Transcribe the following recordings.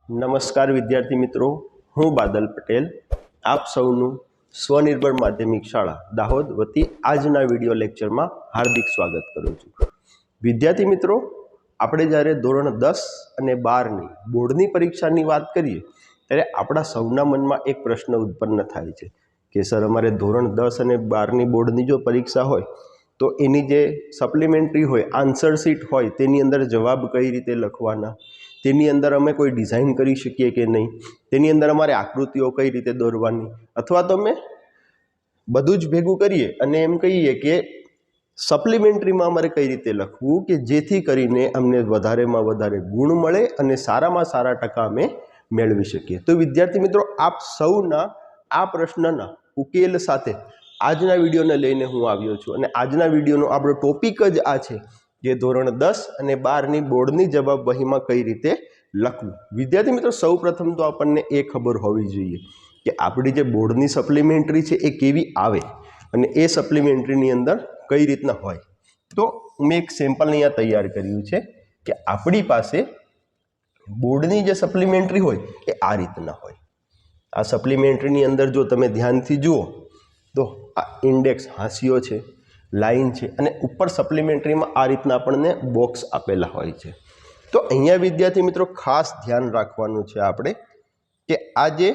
નમસ્કાર વિદ્યાર્થી મિત્રો, હું બાદલ પટેલ આપ સૌનું સ્વનિર્ભર માધ્યમિક શાળા દાહોદ વતી આજના વિડીયો લેક્ચરમાં હાર્દિક સ્વાગત કરું છું। વિદ્યાર્થી મિત્રો, આપણે જ્યારે ધોરણ 10 અને 12ની બોર્ડની પરીક્ષાની વાત કરીએ ત્યારે આપણા સૌના મનમાં એક પ્રશ્ન ઉત્પન્ન થાય છે કે સર, અમારે ધોરણ 10 અને 12ની બોર્ડની જો પરીક્ષા હોય તો એની જે સપ્લિમેન્ટરી હોય, આન્સર શીટ હોય, તેની અંદર જવાબ કઈ રીતે લખવાના, તેની અંદર અમે કોઈ ડિઝાઇન કરી શકીએ કે નહીં, તેની અંદર અમારે આકૃતિઓ કઈ રીતે દોરવાની, અથવા તો અમે બધું જ ભેગું કરીએ અને એમ કહીએ કે સપ્લિમેન્ટરીમાં અમારે કઈ રીતે લખવું કે જેથી કરીને અમને વધારેમાં વધારે ગુણ મળે અને સારામાં સારા ટકા અમે મેળવી શકીએ। તો વિદ્યાર્થી મિત્રો, આપ સૌના આ પ્રશ્નના ઉકેલ સાથે આજના વિડીયોને લઈને હું આવ્યો છું અને આજના વિડીયોનો આપણો ટોપિક જ આ છે કે ધોરણ 10 અને 12ની બોર્ડની જવાબ વહીમાં કઈ રીતે લખવું। વિદ્યાર્થી મિત્રો, સૌ પ્રથમ તો આપણને એ ખબર હોવી જોઈએ કે આપણી જે બોર્ડની સપ્લિમેન્ટરી છે એ કેવી આવે અને એ સપ્લિમેન્ટરીની અંદર કઈ રીતના હોય। તો મેં એક સેમ્પલ અહીંયા તૈયાર કર્યું છે કે આપણી પાસે બોર્ડની જે સપ્લિમેન્ટરી હોય એ આ રીતના હોય। આ સપ્લિમેન્ટરીની અંદર જો તમે ધ્યાનથી જુઓ તો આ ઇન્ડેક્સ હાંસિયો છે, લાઈન છે અને ઉપર સપ્લિમેન્ટરીમાં આ રીતના આપણને બોક્સ આપેલા હોય છે। તો અહીંયા વિદ્યાર્થી મિત્રો ખાસ ધ્યાન રાખવાનું છે આપણે કે આ જે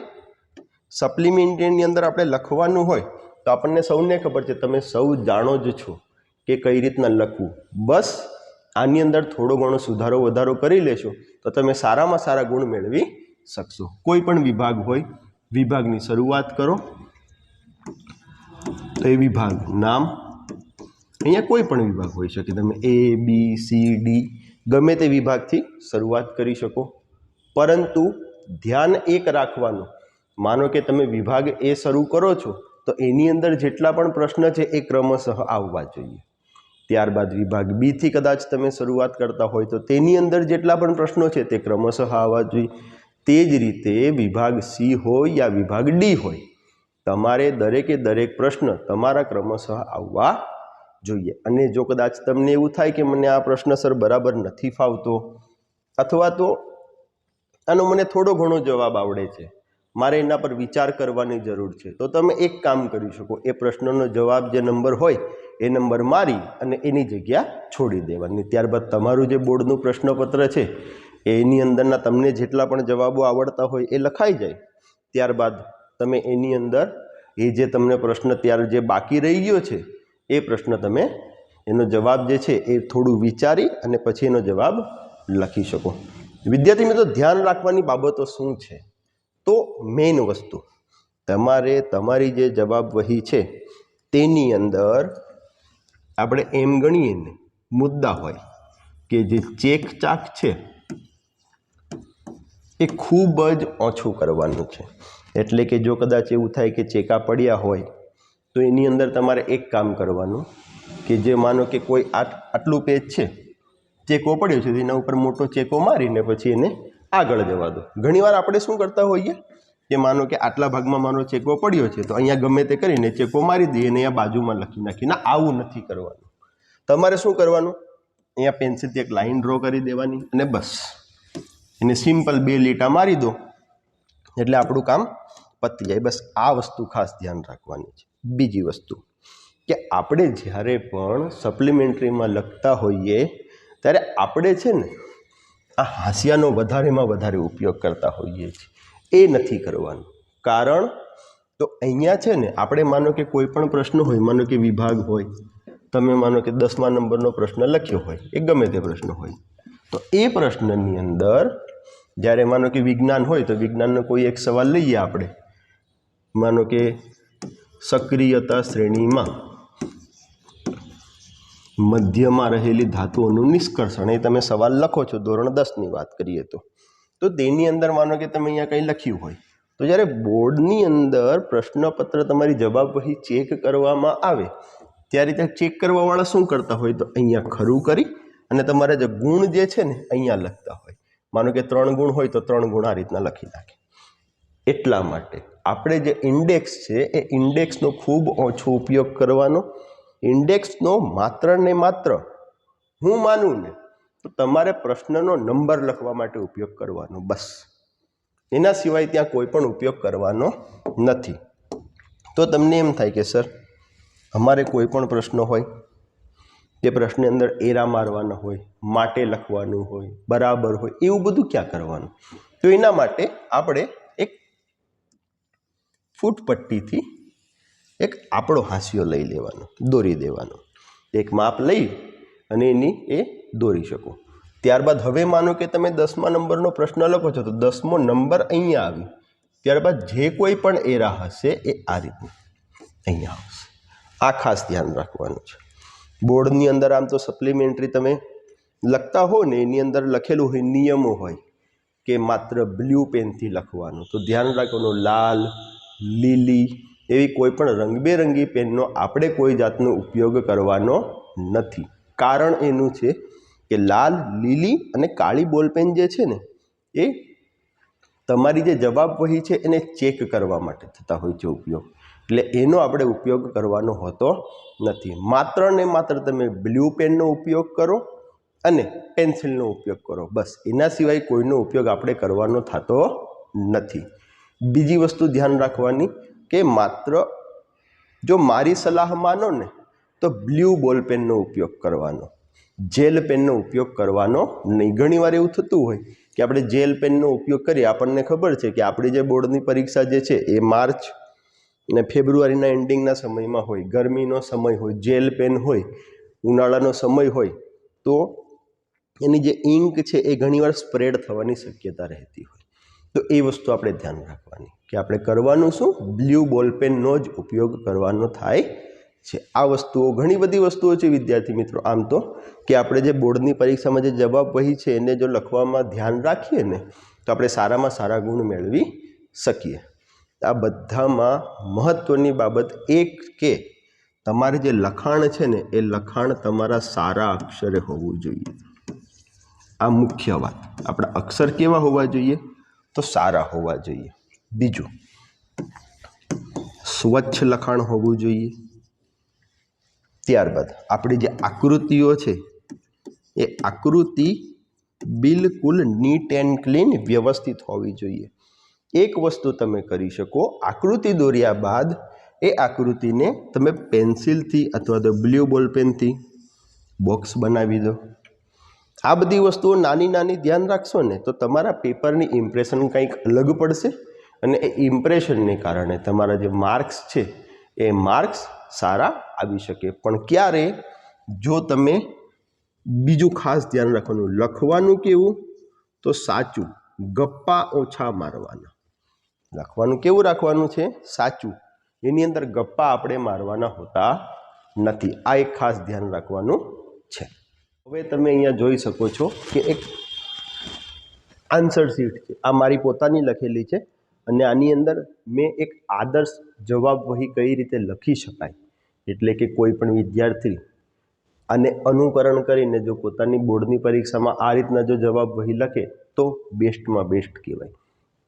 સપ્લિમેન્ટરીની અંદર આપણે લખવાનું હોય તો આપણને સૌને ખબર છે, તમે સૌ જાણો જ છો કે કઈ રીતના લખવું। બસ આની અંદર થોડો ઘણો સુધારો વધારો કરી લેશો તો તમે સારામાં સારા ગુણ મેળવી શકશો। કોઈ પણ વિભાગ હોય, વિભાગની શરૂઆત કરો તો એ વિભાગ નામ, અહીંયા કોઈ પણ વિભાગ હોઈ શકે, તમે ABCD ગમે તે વિભાગથી શરૂઆત કરી શકો, પરંતુ ધ્યાન એક રાખવાનું, માનો કે તમે વિભાગ એ શરૂ કરો છો તો એની અંદર જેટલા પણ પ્રશ્ન છે એ ક્રમશઃ આવવા જોઈએ। ત્યારબાદ વિભાગ B થી કદાચ તમે શરૂઆત કરતા હોય તો તેની અંદર જેટલા પણ પ્રશ્નો છે તે ક્રમશઃ આવવા જોઈએ। તે જ રીતે વિભાગ C હોય યા વિભાગ D હોય, તમારે દરેકે દરેક પ્રશ્ન તમારા ક્રમશઃ આવવા જોઈએ। અને જો કદાચ તમને એવું થાય કે મને આ પ્રશ્ન સર બરાબર નથી ફાવતો, અથવા તો આનો મને થોડો ઘણો જવાબ આવડે છે, મારે એના પર વિચાર કરવાની જરૂર છે, તો તમે એક કામ કરી શકો, એ પ્રશ્નનો જવાબ જે નંબર હોય એ નંબર મારી અને એની જગ્યા છોડી દેવાની। ત્યારબાદ તમારું જે બોર્ડનું પ્રશ્નપત્ર છે એની અંદરના તમને જેટલા પણ જવાબો આવડતા હોય એ લખાઈ જાય। ત્યારબાદ તમે એની અંદર એ જે તમને પ્રશ્ન ત્યારે જે બાકી રહી ગયો છે એ પ્રશ્ન તમે એનો જવાબ જે છે એ થોડું વિચારી અને પછી એનો જવાબ લખી શકો। વિદ્યાર્થી મિત્રો, ધ્યાન રાખવાની બાબતો શું છે? તો મેઇન વસ્તુ, તમારે તમારી જે જવાબ વહી છે તેની અંદર આપણે એમ ગણીએ ને મુદ્દા હોય કે જે ચેક ચાક છે એ ખૂબ જ ઓછું કરવાનું છે। એટલે કે જો કદાચ એવું થાય કે ચેકા પડ્યા હોય તો એની અંદર તમારે એક કામ કરવાનું કે જે માનો કે કોઈ આટલું પેજ છે, ચેકો પડ્યો છે, એના ઉપર મોટો ચેકો મારીને પછી એને આગળ જવા દો। ઘણીવાર આપણે શું કરતા હોઈએ કે માનો કે આટલા ભાગમાં મારો ચેકો પડ્યો છે તો અહીંયા ગમે તે કરીને ચેકો મારી દઈએ અને અહીંયા બાજુમાં લખી નાખીએ। ના, આવું નથી કરવાનું। તમારે શું કરવાનું, અહીંયા પેન્સિલથી એક લાઈન ડ્રો કરી દેવાની અને બસ એને સિમ્પલ 2 લીટા મારી દો એટલે આપણું કામ પતી જાય। બસ આ વસ્તુ ખાસ ધ્યાન રાખવાની છે। બીજી વસ્તુ કે આપણે જ્યારે પણ સપ્લિમેન્ટરીમાં લખતા હોઈએ ત્યારે આપણે છે ને આ હાંસિયાનો વધારેમાં વધારે ઉપયોગ કરતા હોઈએ છીએ, એ નથી કરવાનું। કારણ તો અહીંયા છે ને આપણે માનો કે કોઈ પણ પ્રશ્ન હોય, માનો કે વિભાગ હોય, તમે માનો કે 10મા નંબરનો પ્રશ્ન લખ્યો હોય, એ ગમે તે પ્રશ્ન હોય, તો એ પ્રશ્નની અંદર જ્યારે માનો કે વિજ્ઞાન હોય તો વિજ્ઞાનનો કોઈ એક સવાલ લઈએ આપણે, માનો કે સક્રિયતા શ્રેણીમાં મધ્યમાં રહેલી ધાતુઓનું નિષ્કર્ષણ, એ તમે સવાલ લખો છો, ધોરણ 10ની વાત કરીએ તો તેની અંદર માનો કે તમે અહીંયા કંઈ લખ્યું હોય તો જ્યારે બોર્ડની અંદર પ્રશ્નપત્ર તમારી જવાબ વહી ચેક કરવામાં આવે ત્યારે ત્યાં ચેક કરવાવાળા શું કરતા હોય તો અહીંયા ખરું કરી અને તમારા જે ગુણ જે છે ને અહીંયા લખતા હોય। માનો કે 3 ગુણ હોય તો 3 ગુણ આ રીતના લખી નાખે। એટલા માટે આપણે જે ઇન્ડેક્સ છે એ ઇન્ડેક્સનો ખૂબ ઓછો ઉપયોગ કરવાનો। ઇન્ડેક્સનો માત્ર ને માત્ર હું માનું ને તો તમારે પ્રશ્નનો નંબર લખવા માટે ઉપયોગ કરવાનો, બસ। એના સિવાય ત્યાં કોઈ પણ ઉપયોગ કરવાનો નથી. તો તમને એમ થાય કે સર અમારે કોઈ પણ પ્રશ્ન હોય તે પ્રશ્નની અંદર એરા મારવાના હોય, માટે લખવાનું હોય, બરાબર હોય, એવું બધું ક્યાં કરવાનું? તો એના માટે આપણે એક ફૂટપટ્ટીથી એક આપણો હાંસિયો લઈ લેવાનો, દોરી દેવાનો. એક માપ લઈ અને એની એ દોરી શકો. ત્યારબાદ હવે માનો કે તમે 10મા નંબરનો પ્રશ્ન લખો છો તો 10મો નંબર અહીંયા આવી, ત્યારબાદ જે કોઈ પણ એરા હશે એ આ રીતનું અહીંયા આવશે. આ ખાસ ધ્યાન રાખવાનું છે. બોર્ડની અંદર આમ તો સપ્લિમેન્ટરી તમે લખતા હો ને એની અંદર લખેલું હોય, નિયમો હોય કે માત્ર બ્લુ પેનથી લખવાનું. તો ધ્યાન રાખવાનું, લાલ, લીલી એવી કોઈ પણ રંગબેરંગી પેનનો આપણે કોઈ જાતનો ઉપયોગ કરવાનો નથી. કારણ એનું છે કે લાલ, લીલી અને કાળી બોલપેન જે છે ને એ તમારી જે જવાબ વહી છે એને ચેક કરવા માટે થતા હોય છે ઉપયોગ. એટલે એનો આપણે ઉપયોગ કરવાનો હોતો નથી. માત્ર ને માત્ર તમે બ્લુ પેનનો ઉપયોગ કરો અને પેન્સિલનો ઉપયોગ કરો, બસ. એના સિવાય કોઈનો ઉપયોગ આપણે કરવાનો થતો નથી. બીજી વસ્તુ ધ્યાન રાખવાની કે માત્ર જો મારી સલાહ માનો ને તો બ્લુ બોલપેનનો ઉપયોગ કરવાનો, જેલ પેનનો ઉપયોગ કરવાનો નહીં. ઘણીવાર એવું થતું હોય કે આપણે જેલ પેનનો ઉપયોગ કરીએ, આપણને ખબર છે કે આપણી જે બોર્ડની પરીક્ષા જે છે એ માર્ચ અને ફેબ્રુઆરીના એન્ડિંગના સમયમાં હોય, ગરમીનો સમય હોય, જેલ પેન હોય, ઉનાળાનો સમય હોય, તો એની જે ઇંક છે એ ઘણીવાર સ્પ્રેડ થવાની શક્યતા રહેતી હોય. તો એ વસ્તુ આપણે ધ્યાન રાખવાની કે આપણે કરવાનું શું, બ્લુ બોલપેનનો જ ઉપયોગ કરવાનો થાય છે. આ વસ્તુઓ, ઘણી બધી વસ્તુઓ છે વિદ્યાર્થી મિત્રો આમ તો, કે આપણે જે બોર્ડની પરીક્ષામાં જે જવાબ વહી છે એને જો લખવામાં ધ્યાન રાખીએ ને તો આપણે સારામાં સારા ગુણ મેળવી શકીએ. આ બધામાં મહત્ત્વની બાબત એક કે તમારે જે લખાણ છે ને એ લખાણ તમારા સારા અક્ષરે હોવું જોઈએ. આ મુખ્ય વાત. આપણા અક્ષર કેવા હોવા જોઈએ? તો સારા હોવા જોઈએ. બીજું, સ્વચ્છ લખાણ હોવું જોઈએ. ત્યારબાદ આપણી જે આકૃતિઓ છે એ આકૃતિ બિલકુલ નીટ એન્ડ ક્લીન, વ્યવસ્થિત હોવી જોઈએ. એક વસ્તુ તમે કરી શકો, આકૃતિ દોર્યા બાદ એ આકૃતિને તમે પેન્સિલથી અથવા તો બ્લુ બોલપેનથી બોક્સ બનાવી દો. આ બધી વસ્તુઓ નાની નાની ધ્યાન રાખશો ને તો તમારા પેપરની ઇમ્પ્રેશન કંઈક અલગ પડશે અને એ ઇમ્પ્રેશનને કારણે તમારા જે માર્ક્સ છે એ માર્ક્સ સારા આવી શકે. પણ ક્યારે? જો તમે બીજું ખાસ ધ્યાન રાખવાનું, લખવાનું કેવું? તો સાચું, ગપ્પા ઓછા મારવાના. લખવાનું કેવું રાખવાનું છે? સાચું. એની અંદર ગપ્પા આપણે મારવાના હોતા નથી. આ એક ખાસ ધ્યાન રાખવાનું છે. હવે તમે અહીંયા જોઈ શકો છો કે એક આન્સર શીટ છે. આ મારી પોતાની લખેલી છે અને આની અંદર મેં એક આદર્શ જવાબ વહી કઈ રીતે લખી શકાય, એટલે કે કોઈ પણ વિદ્યાર્થી આને અનુકરણ કરીને જો પોતાની બોર્ડની પરીક્ષામાં આ રીતના જો જવાબ વહી લખે તો બેસ્ટમાં બેસ્ટ કહેવાય.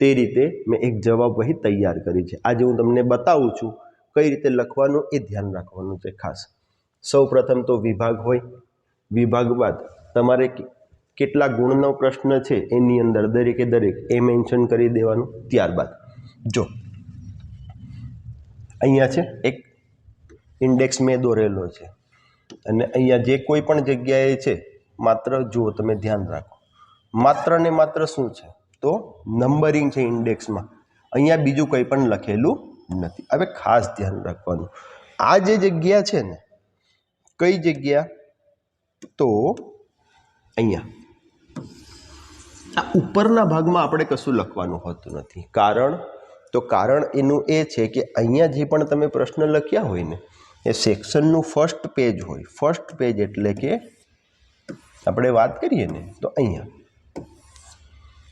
તે રીતે મેં એક જવાબ વહી તૈયાર કરી છે. આજે હું તમને બતાવું છું કઈ રીતે લખવાનું, એ ધ્યાન રાખવાનું છે ખાસ. સૌ પ્રથમ તો વિભાગ હોય. વિભાગ બાદ તમારે કેટલા ગુણનો પ્રશ્ન છે એની અંદર દરેકે દરેક એ મેન્શન કરી દેવાનું. ત્યારબાદ જો અહીંયા છે એક ઇન્ડેક્સ મેં દોરેલો છે અને અહીંયા જે કોઈ પણ જગ્યાએ છે, માત્ર જુઓ તમે ધ્યાન રાખો, માત્ર ને માત્ર શું છે તો નંબરિંગ છે ઇન્ડેક્સમાં. અહીંયા બીજું કંઈ પણ લખેલું નથી. હવે ખાસ ધ્યાન રાખવાનું, આ જે જગ્યા છે ને, કઈ જગ્યા? તો અહીંયા આ ઉપરના ભાગમાં આપણે કશું લખવાનું હોતું નથી. કારણ? તો કારણ એનું એ છે કે અહીંયા જે પણ તમે પ્રશ્ન લખ્યા હોય ને એ સેક્શનનું ફર્સ્ટ પેજ હોય. ફર્સ્ટ પેજ એટલે કે આપણે વાત કરીએ ને તો અહીંયા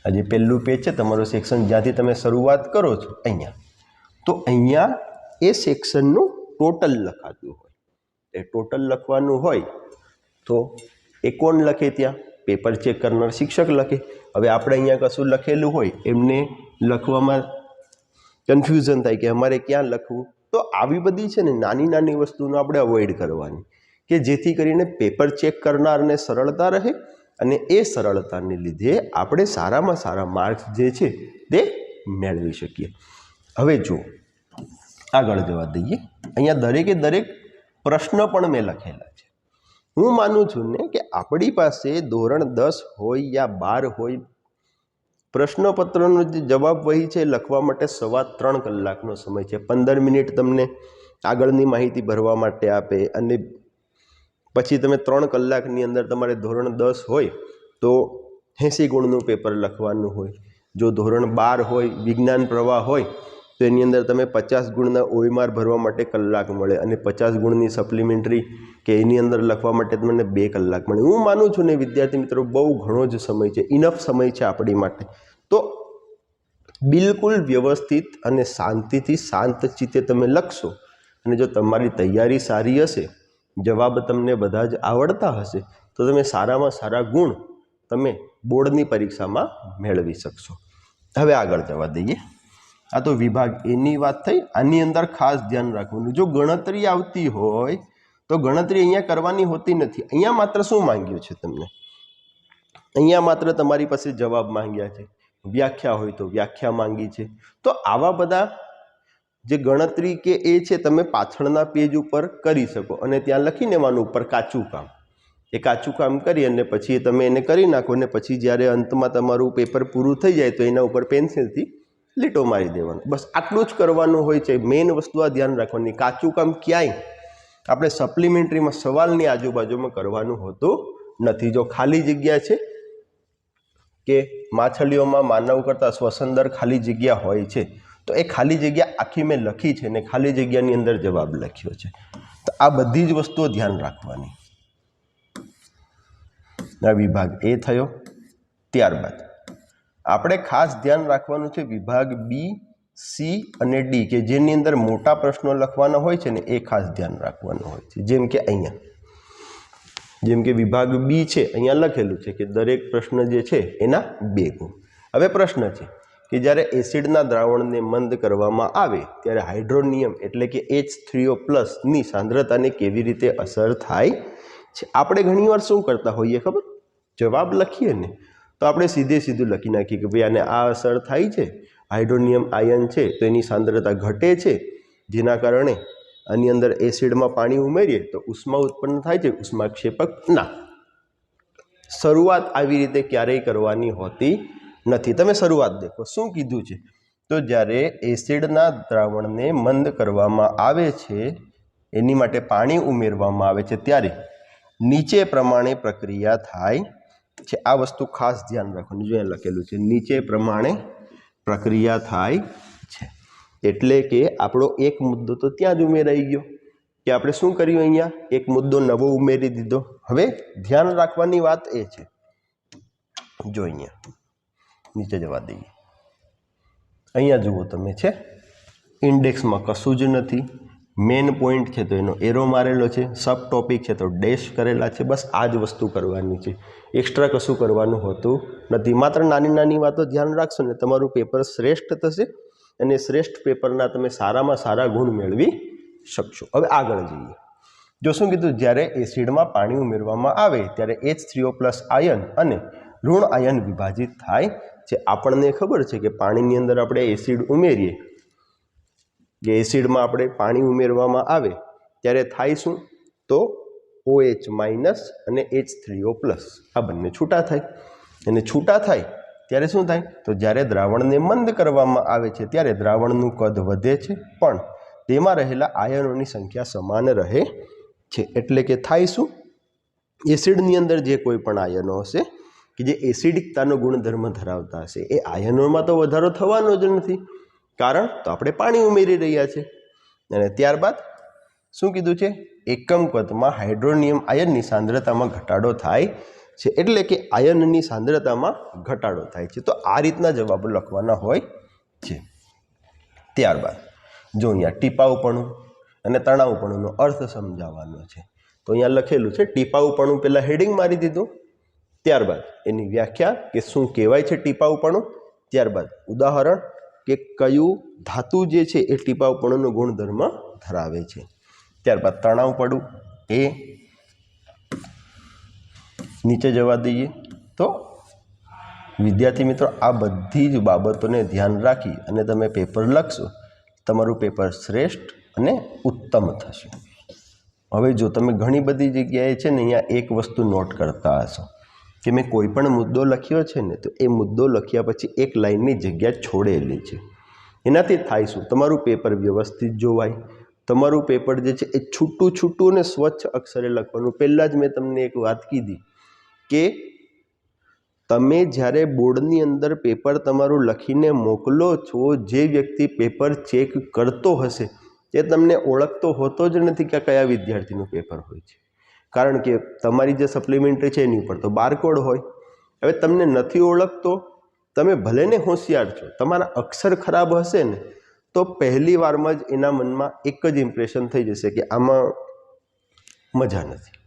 આ જે પહેલું પેજ છે તમારું સેક્શન, જ્યાંથી તમે શરૂઆત કરો છો અહીંયા, તો અહીંયા એ સેક્શનનું ટોટલ લખાતું હોય. એ ટોટલ લખવાનું હોય તો એ કોણ લખે? ત્યાં પેપર ચેક કરનાર શિક્ષક લખે. હવે આપણે અહીંયા કશું લખેલું હોય એમને લખવામાં કન્ફ્યુઝન થાય કે અમારે ક્યાં લખવું. તો આવી બધી છે ને નાની નાની વસ્તુનો આપણે અવોઇડ કરવાની, કે જેથી કરીને પેપર ચેક કરનારને સરળતા રહે અને એ સરળતાને લીધે આપણે સારામાં સારા માર્ક્સ જે છે તે મેળવી શકીએ। હવે જો આગળ જવા દઈએ, અહીંયા દરેકે દરેક પ્રશ્ન પણ મેં લખેલા છે। હું માનું છું ને કે આપણી પાસે ધોરણ 10 હોય યા 12 હોય, પ્રશ્નપત્રનો જે જવાબ વહી છે લખવા માટે 3.25 કલાકનો સમય છે। 15 મિનિટ તમને આગળની માહિતી ભરવા માટે આપે અને પછી તમે 3 કલાકની અંદર તમારે ધોરણ 10 હોય તો 80 ગુણનું પેપર લખવાનું હોય। જો ધોરણ 12 હોય, વિજ્ઞાન પ્રવાહ હોય તો એની અંદર તમે 50 ગુણના ઓએમઆર ભરવા માટે કલાક મળે અને 50 ગુણની સપ્લિમેન્ટરી કે એની અંદર લખવા માટે તમને 2 કલાક મળે। હું માનું છું ને વિદ્યાર્થી મિત્રો બહુ ઘણો જ સમય છે, ઇનફ સમય છે આપણી માટે। તો બિલકુલ વ્યવસ્થિત અને શાંતિથી શાંત ચિત્તે તમે લખશો અને જો તમારી તૈયારી સારી હશે, જવાબ તમને બધા જ આવડતા હશે તો તમે સારામાં સારા ગુણ તમે બોર્ડની પરીક્ષામાં મેળવી શકશો। હવે આગળ જવા દઈએ। આ તો વિભાગ એની વાત થઈ। આની અંદર ખાસ ધ્યાન રાખવાનું, જો ગણતરી આવતી હોય તો ગણતરી અહીંયા કરવાની હોતી નથી। અહીંયા માત્ર શું માંગ્યું છે તમને? અહીંયા માત્ર તમારી પાસે જવાબ માંગ્યા છે, વ્યાખ્યા હોય તો વ્યાખ્યા માંગી છે। તો આવા બધા જે ગણતરી કે એ છે તમે પાછળના પેજ ઉપર કરી શકો અને ત્યાં લખી દેવાનું ઉપર કાચું કામ। એ કાચું કામ કરી અને પછી તમે એને કરી નાખો અને પછી જ્યારે અંતમાં તમારું પેપર પૂરું થઈ જાય તો એના ઉપર પેન્સિલથી લીટો મારી દેવાનો। બસ આટલું જ કરવાનું હોય છે। મેઇન વસ્તુ આ ધ્યાન રાખવાની, કાચું કામ ક્યાંય આપણે સપ્લિમેન્ટરીમાં સવાલની આજુબાજુમાં કરવાનું હોતું નથી। જો ખાલી જગ્યા છે કે માછલીઓમાં માનવ કરતાં શ્વસન દર ખાલી જગ્યા હોય છે તો એ ખાલી જગ્યા આખી મેં લખી છે ને ખાલી જગ્યાની અંદર જવાબ લખ્યો છે। તો આ બધી જ વસ્તુઓ ધ્યાન રાખવાની। આ વિભાગ એ થયો। ત્યારબાદ આપણે ખાસ ધ્યાન રાખવાનું છે વિભાગ બી, સી અને ડી કે જેની અંદર મોટા પ્રશ્નો લખવાના હોય છે ને એ ખાસ ધ્યાન રાખવાનું હોય છે। જેમ કે અહીંયા, જેમ કે વિભાગ બી છે, અહીંયા લખેલું છે કે દરેક પ્રશ્ન જે છે એના 2 ગુણ। હવે પ્રશ્ન છે કે જ્યારે એસિડના દ્રાવણને મંદ કરવામાં આવે ત્યારે હાઇડ્રોનિયમ એટલે કે H3O+ ની સાંદ્રતાને કેવી રીતે અસર થાય છે? આપણે ઘણીવાર શું કરતા હોઈએ ખબર? જવાબ લખીએ ને તો આપણે સીધું લખી નાખીએ કે ભાઈ આને આ અસર થાય છે, હાઇડ્રોનિયમ આયન છે તો એની સાંદ્રતા ઘટે છે, જેના કારણે આની અંદર એસિડમાં પાણી ઉમેરીએ તો ઉષ્મા ઉત્પન્ન થાય છે, ઉષ્માક્ષેપક ના। શરૂઆત આવી રીતે ક્યારેય કરવાની હોતી નથી। તમે શરૂઆત દેખો શું કીધું છે, તો જ્યારે એસિડના દ્રાવણને મંદ કરવામાં આવે છે, એની માટે પાણી ઉમેરવામાં આવે છે ત્યારે નીચે પ્રમાણે પ્રક્રિયા થાય છે। આ વસ્તુ ખાસ ધ્યાન રાખવાનું, જો અહીંયા લખેલું છે નીચે પ્રમાણે પ્રક્રિયા થાય છે। એટલે કે આપણો એક મુદ્દો તો ત્યાં જ ઉમેરાઈ ગયો કે આપણે શું કર્યું, અહીંયા એક મુદ્દો નવો ઉમેરી દીધો। હવે ધ્યાન રાખવાની વાત એ છે, જો અહીંયા નીચે જવા દઈએ, અહીંયા જુઓ તમે છે ઇન્ડેક્સમાં કશું જ નથી, મેન પોઈન્ટ છે તો એનો એરો મારેલો છે, સબ ટોપિક છે તો ડેશ કરેલા છે। બસ આ જ વસ્તુ કરવાની છે, એક્સ્ટ્રા કશું કરવાનું હોતું નથી। માત્ર નાની નાની વાતો ધ્યાન રાખશો ને તમારું પેપર શ્રેષ્ઠ થશે અને શ્રેષ્ઠ પેપરના તમે સારામાં સારા ગુણ મેળવી શકશો। હવે આગળ જઈએ। જો શું કીધું, જ્યારે એસિડમાં પાણી ઉમેરવામાં આવે ત્યારે H3O+ આયન અને ઋણ આયન વિભાજિત થાય છે। આપણને ખબર છે કે પાણીની અંદર આપણે એસિડ ઉમેરીએ કે એસિડમાં આપણે પાણી ઉમેરવામાં આવે ત્યારે થાય શું, તો OH- અને H3O+ આ બંને છૂટા થાય અને છૂટા થાય ત્યારે શું થાય, તો જ્યારે દ્રાવણને મંદ કરવામાં આવે છે ત્યારે દ્રાવણનું કદ વધે છે પણ તેમાં રહેલા આયનોની સંખ્યા સમાન રહે છે। એટલે કે થાય શું, એસિડની અંદર જે કોઈ પણ આયનો હશે કે જે એસિડિકતાનો ગુણધર્મ ધરાવતા હશે એ આયનોમાં તો વધારો થવાનો જ નથી, કારણ તો આપણે પાણી ઉમેરી રહ્યા છે। અને ત્યારબાદ શું કીધું છે, એકમ કદમાં હાઇડ્રોનિયમ આયનની સાંદ્રતામાં ઘટાડો થાય છે, એટલે કે આયનની સાંદ્રતામાં ઘટાડો થાય છે। તો આ રીતના જવાબો લખવાના હોય છે। ત્યારબાદ જો અહીંયા ટીપાઉપણું અને તણાવપણુંનો અર્થ સમજાવવાનો છે, તો અહીંયા લખેલું છે ટીપાઉપણું પહેલાં હેડિંગ મારી દીધું, ત્યારબાદ એની વ્યાખ્યા કે શું કહેવાય છે ટીપાઉપણું, ત્યારબાદ ઉદાહરણ કે કયું ધાતુ જે છે એ ટીપાઉપણુંનો ગુણધર્મ ધરાવે છે, ત્યારબાદ તણાવપણું એ નીચે જવા દઈએ તો વિદ્યાર્થી મિત્રો, આ બધી જ બાબતોને ધ્યાન રાખી અને તમે પેપર લખશો, તમારું પેપર શ્રેષ્ઠ અને ઉત્તમ થશે. હવે જો તમે ઘણી બધી જગ્યાએ છે ને અહીંયા એક વસ્તુ નોટ કરતા હશો કે મેં કોઈ પણ મુદ્દો લખ્યો છે ને, તો એ મુદ્દો લખ્યા પછી એક લાઇનની જગ્યા છોડેલી છે. એનાથી થાય શું? તમારું પેપર વ્યવસ્થિત જોવાય, તમારું પેપર જે છે એ છૂટું છૂટું અને સ્વચ્છ અક્ષરે લખવાનું. પહેલાં જ મેં તમને એક વાત કીધી કે તમે જ્યારે બોર્ડની અંદર પેપર તમારું લખીને મોકલો છો, જે વ્યક્તિ પેપર ચેક કરતો હશે એ તમને ઓળખતો હોતો જ નથી કે કયા વિદ્યાર્થીનું પેપર હોય છે. કારણ કે તમારી જે સપ્લિમેન્ટરી છે એની ઉપર તો બારકોડ હોય. હવે તમને નથી ઓળખતો, તમે ભલે ને હોશિયાર છો, તમારા અક્ષર ખરાબ હશે ને તો પહેલી વારમાં જ એના મનમાં એક જ ઇમ્પ્રેશન થઈ જશે કે આમાં મજા નથી.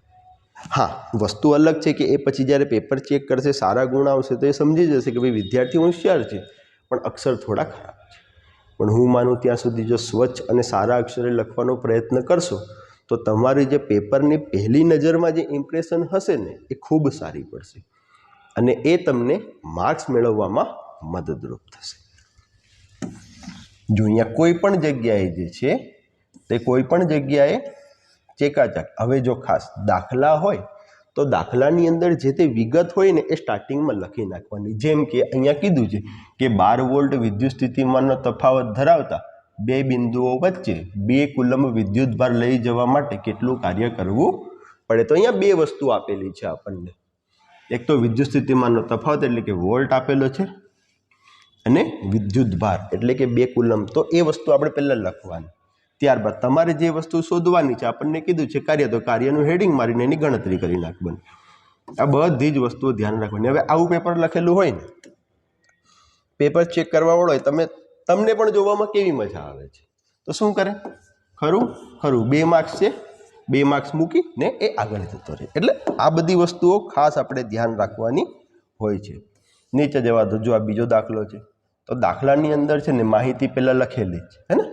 હા, વસ્તુ અલગ છે કે એ પછી જ્યારે પેપર ચેક કરશે, સારા ગુણ આવશે તો એ સમજી જશે કે ભાઈ વિદ્યાર્થી હોશિયાર છે પણ અક્ષર થોડા ખરાબ છે. પણ હું માનું ત્યાં સુધી જો સ્વચ્છ અને સારા અક્ષરે લખવાનો પ્રયત્ન કરશો તો તમારી જે પેપરની પહેલી નજરમાં જે ઇમ્પ્રેશન હશે ને એ ખૂબ સારી પડશે અને એ તમને માર્ક્સ મેળવવામાં મદદરૂપ થશે. જો અહીંયા કોઈ પણ જગ્યાએ જે છે તે કોઈ પણ જગ્યાએ ચેકાચાક. હવે જો ખાસ દાખલા હોય તો દાખલાની અંદર જે તે વિગત હોય ને એ સ્ટાર્ટિંગમાં લખી નાખવાની. જેમ કે અહીંયા કીધું છે કે 12 વોલ્ટ વિદ્યુત સ્થિતિમાનનો તફાવત ધરાવતા બે બિંદુઓ વચ્ચે 2 કુલમ્બ વિદ્યુતભાર લઈ જવા માટે કેટલું કાર્ય કરવું પડે. તો અહીંયા બે વસ્તુ આપેલી છે આપણને. એક તો વિદ્યુત સ્થિતિમાનનો તફાવત એટલે કે વોલ્ટ આપેલો છે અને વિદ્યુતભાર એટલે કે 2 કુલમ્બ. તો એ વસ્તુ આપણે પહેલાં લખવાની. ત્યારબાદ તમારે જે વસ્તુ શોધવાની છે, આપણને કીધું છે કાર્ય, તો કાર્યનું હેડિંગ મારીને એની ગણતરી કરી નાખવાની. આ બધી જ વસ્તુઓ ધ્યાન રાખવાની. હવે આવું પેપર લખેલું હોય ને, પેપર ચેક કરવાવાળો હોય, તમને પણ જોવામાં કેવી મજા આવે છે. તો શું કરે? ખરું 2 માર્ક્સ છે, 2 માર્ક્સ મૂકીને એ આગળ જતો રહે. એટલે આ બધી વસ્તુઓ ખાસ આપણે ધ્યાન રાખવાની હોય છે. નીચે જવા દો. જો આ બીજો દાખલો છે તો દાખલાની અંદર છે ને માહિતી પહેલાં લખેલી છે, હે ને?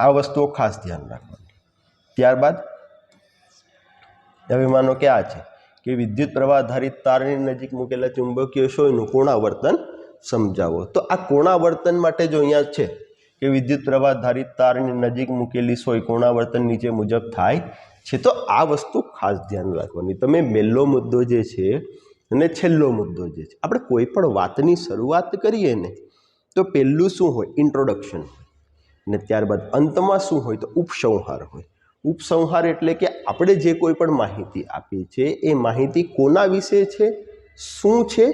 આ વસ્તુઓ ખાસ ધ્યાન રાખવાની. ત્યારબાદ હવે માનો કે આ છે કે વિદ્યુત પ્રવાહ આધારિત તારની નજીક મૂકેલા ચુંબકીય સોયનું કોણાવર્તન સમજાવો. તો આ કોણાવર્તન માટે જો અહીંયા છે કે વિદ્યુત પ્રવાહ આધારિત તારની નજીક મૂકેલી સોય કોણાવર્તન નીચે મુજબ થાય છે. તો આ વસ્તુ ખાસ ધ્યાન રાખવાની. તમે પહેલો મુદ્દો જે છે અને છેલ્લો મુદ્દો જે છે, આપણે કોઈ પણ વાતની શરૂઆત કરીએ ને તો પહેલું શું હોય? ઇન્ટ્રોડક્શન. ને ત્યારબાદ અંતમાં શું હોય? તો ઉપસંહાર હોય. ઉપસંહાર એટલે કે આપણે જે કોઈ પણ માહિતી આપી છે એ માહિતી કોના વિશે છે, શું છે,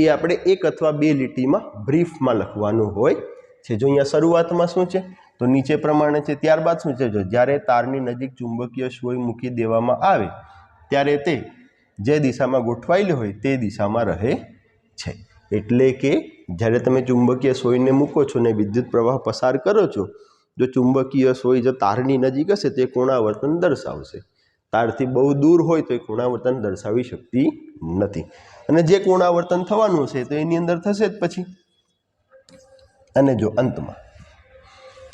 એ આપણે 1 અથવા 2 લીટીમાં બ્રીફમાં લખવાનું હોય છે. જો અહીંયા શરૂઆતમાં શું છે તો નીચે પ્રમાણે છે. ત્યારબાદ શું છે? જો જ્યારે તારની નજીક ચુંબકીય સોય મૂકી દેવામાં આવે ત્યારે તે જે દિશામાં ગોઠવાયેલી હોય તે દિશામાં રહે છે. એટલે કે જ્યારે તમે ચુંબકીય સોયને મૂકો છો ને વિદ્યુત પ્રવાહ પસાર કરો છો, જો ચુંબકીય સોય જો તારની નજીક હશે તો એ કોણાવર્તન દર્શાવશે. તારથી બહુ દૂર હોય તો એ કોણાવર્તન દર્શાવી શકતી નથી. અને જે કોણાવર્તન થવાનું હશે તો એની અંદર થશે જ પછી. અને જો અંતમાં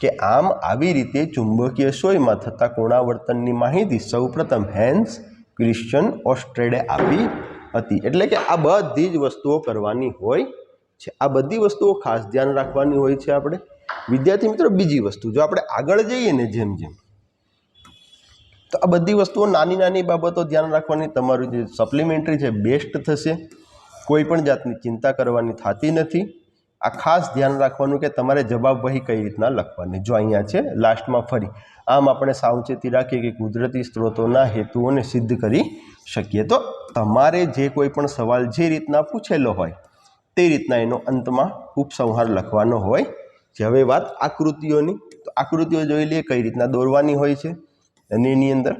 કે આમ આવી રીતે ચુંબકીય સોયમાં થતા કોણાવર્તનની માહિતી સૌપ્રથમ હેન્સ ક્રિશ્ચિયન ઓસ્ટ્રેડે આપી હતી. એટલે કે આ બધી જ વસ્તુઓ કરવાની હોય છે. આ બધી વસ્તુઓ ખાસ ધ્યાન રાખવાની હોય છે આપણે. વિદ્યાર્થી મિત્રો, બીજી વસ્તુ, જો આપણે આગળ જઈએ ને જેમ જેમ, તો આ બધી વસ્તુઓ નાની નાની બાબતો ધ્યાન રાખવાની. તમારું જે સપ્લિમેન્ટરી છે બેસ્ટ થશે. કોઈ પણ જાતની ચિંતા કરવાની થતી નથી. આ ખાસ ધ્યાન રાખવાનું કે તમારે જવાબવહી કઈ રીતના લખવાની. જો અહીંયા છે લાસ્ટમાં ફરી આમ આપણે સાવચેતી રાખીએ કે કુદરતી સ્ત્રોતોના હેતુઓને સિદ્ધ કરી શકીએ. તો તમારે જે કોઈ પણ સવાલ જે રીતના પૂછેલો હોય તે રીતના એનો અંતમાં ઉપસંહાર લખવાનો હોય છે. હવે વાત આકૃતિઓની, તો આકૃતિઓ જોઈ લઈએ કઈ રીતના દોરવાની હોય છે અને એની અંદર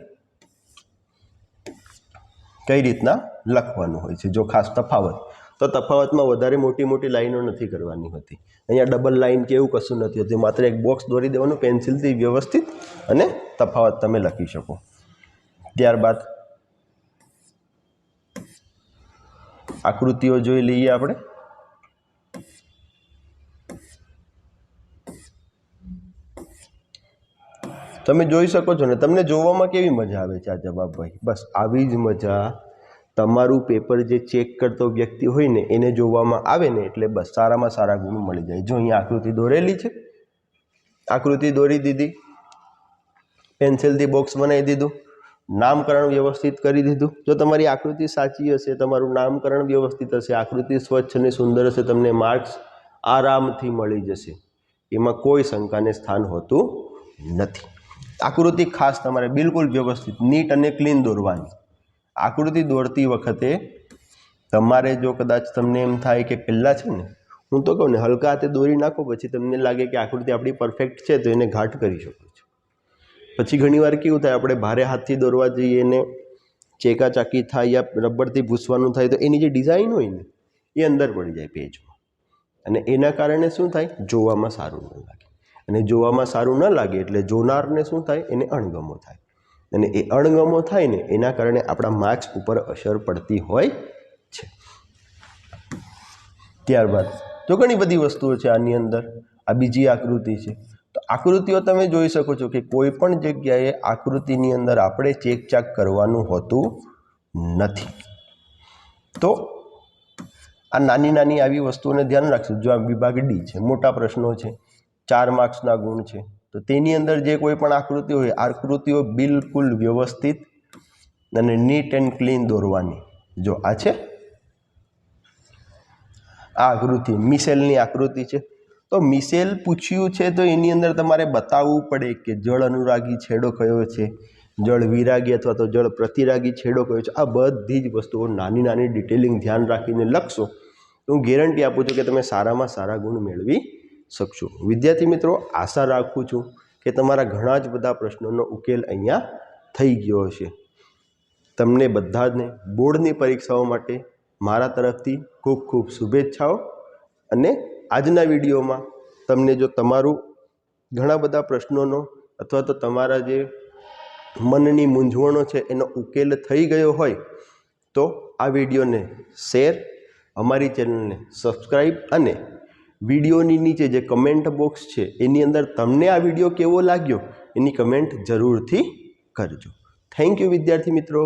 કઈ રીતના લખવાનું હોય છે. જો ખાસ તફાવત, તો તફાવતમાં વધારે મોટી મોટી લાઈનો નથી કરવાની હોતી. અહીંયા ડબલ લાઈન કે એવું કશું નથી હોતું. માત્ર એક બોક્સ દોરી દેવાનું પેન્સિલથી વ્યવસ્થિત અને તફાવત તમે લખી શકો. ત્યારબાદ આકૃતિઓ જોઈ લઈએ આપણે. તમે જોઈ શકો છો ને, તમને જોવામાં કેવી મજા આવે છે આ જવાબ ભાઈ? બસ આવી જ મજા તમારું પેપર જે ચેક કરતો વ્યક્તિ હોય ને એને જોવામાં આવે ને એટલે બસ સારામાં સારા ગુણ મળી જાય. જો અહીંયા આકૃતિ દોરેલી છે, આકૃતિ દોરી દીધી, પેન્સિલથી બોક્સ બનાવી દીધું, નામકરણ વ્યવસ્થિત કરી દીધું. જો તમારી આકૃતિ સાચી હશે, તમારું નામકરણ વ્યવસ્થિત હશે, આકૃતિ સ્વચ્છ અને સુંદર હશે, તમને માર્ક્સ આરામથી મળી જશે. એમાં કોઈ શંકાને સ્થાન હોતું નથી. આકૃતિ ખાસ તમારે બિલકુલ વ્યવસ્થિત, નીટ અને ક્લીન દોરવાની. આકૃતિ દોરતી વખતે તમારે જો કદાચ તમને એમ થાય કે પહેલાં છે ને, હું તો કહું ને, હલકા હાથે દોરી નાખો, પછી તમને લાગે કે આકૃતિ આપણી પરફેક્ટ છે તો એને ઘાટ કરી શકો છો. પછી ઘણીવાર કેવું થાય, આપણે ભારે હાથથી દોરવા જઈએ ને ચેકાચાકી થાય યા રબરથી ભૂસવાનું થાય તો એની જે ડિઝાઇન હોય ને એ અંદર પડી જાય પેજમાં, અને એના કારણે શું થાય, જોવામાં સારું ન લાગે. અને જોવામાં સારું ન લાગે એટલે જોનારને શું થાય, એને અણગમો થાય, અને એ અણગમો થાય ને એના કારણે આપણા માર્ક્સ ઉપર અસર પડતી હોય છે. ત્યારબાદ તો ઘણી બધી વસ્તુઓ છે આની અંદર. આ બીજી આકૃતિ છે. તો આકૃતિઓ તમે જોઈ શકો છો કે કોઈ પણ જગ્યાએ આકૃતિની અંદર આપણે ચેકચાક કરવાનું હોતું નથી. તો આ નાની નાની આવી વસ્તુઓને ધ્યાન રાખશું. જો આ વિભાગ ડી છે, મોટા પ્રશ્નો છે, 4 માર્ક્સના ગુણ છે, તો તેની અંદર જે કોઈ પણ આકૃતિ હોય, આકૃતિઓ બિલકુલ વ્યવસ્થિત અને નીટ એન્ડ ક્લીન દોરવાની. જો આ છે, આ આકૃતિ મિસેલની આકૃતિ છે. તો મિસેલ પૂછ્યું છે તો એની અંદર તમારે બતાવવું પડે કે જળ અનુરાગી છેડો કયો છે, જળ વિરાગી અથવા તો જળ પ્રતિરાગી છેડો કયો છે. આ બધી જ વસ્તુઓ નાની નાની ડિટેલિંગ ધ્યાન રાખીને લખશો તો હું ગેરંટી આપું છું કે તમે સારામાં સારા ગુણ મેળવી શકશો. વિદ્યાર્થી મિત્રો, આશા રાખું છું કે તમારા ઘણા જ બધા પ્રશ્નોનો ઉકેલ અહીંયા થઈ ગયો હશે. તમને બધાને બોર્ડની પરીક્ષાઓ માટે મારા તરફથી ખૂબ ખૂબ શુભેચ્છાઓ. અને આજના વિડીયોમાં તમને જો તમારું ઘણા બધા પ્રશ્નોનો અથવા તો તમારા જે મનની મૂંઝવણો છે એનો ઉકેલ થઈ ગયો હોય તો આ વિડીયોને શેર, અમારી ચેનલને સબસ્ક્રાઈબ, અને વિડીયોની નીચે જે કમેન્ટ બોક્સ છે એની અંદર તમને આ વિડીયો કેવો લાગ્યો એની કમેન્ટ જરૂરથી કરજો. થેન્ક યુ વિદ્યાર્થી મિત્રો.